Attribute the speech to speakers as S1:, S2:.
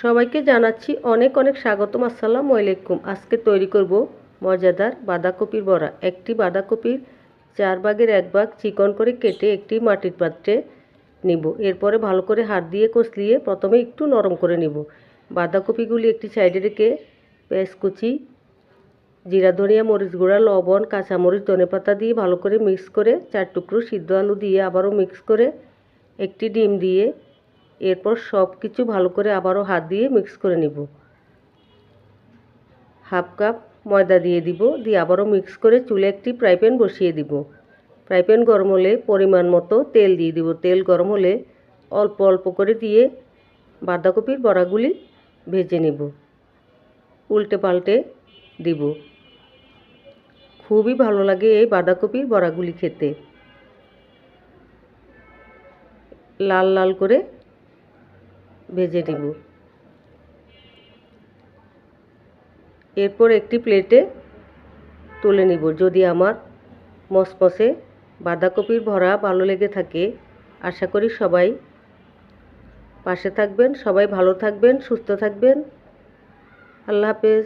S1: সবাইকে জানাচ্ছি অনেক অনেক স্বাগতম। আসসালামু আলাইকুম। আজকে তৈরি করব মজাদার বাঁধাকপির বড়া। একটি বাঁধাকপির 1/4 ভাগ চিকন করে কেটে একটি মাটির পাত্রে নিব। এরপরে ভালো করে হাত দিয়ে কষলিয়ে প্রথমে একটু নরম করে নিব। বাঁধাকপিগুলি একটি সাইডে রেখে পেঁয়াজ কুচি, জিরা, ধনিয়া, মরিচ গুঁড়া, লবণ, কাঁচামরিচ, ধনেপাতা দিয়ে ভালো করে মিক্স করে 4 টুকরো সিদ্ধ আলু দিয়ে আবারও মিক্স করে একটি ডিম দিয়ে এরপর সব কিছু ভালো করে আবারও হাত দিয়ে মিক্স করে নিব। হাফ কাপ ময়দা দিয়ে দিব, দিয়ে আবারও মিক্স করে চুলে একটি ফ্রাই প্যান বসিয়ে দিব। ফ্রাই প্যান গরম হলে পরিমাণ মতো তেল দিয়ে দিব। তেল গরম হলে অল্প অল্প করে দিয়ে বাঁধাকপির বড়াগুলি ভেজে নেব, উল্টে পাল্টে দিব। খুবই ভালো লাগে এই বাঁধাকপির বড়াগুলি খেতে। লাল লাল করে ভেজে নেব। এরপর একটি প্লেটে তুলে নিব। যদি আমার মসমসে বাঁধাকপির ভরা ভালো লেগে থাকে, আশা করি সবাই পাশে থাকবেন। সবাই ভালো থাকবেন, সুস্থ থাকবেন। আল্লাহ হাফেজ।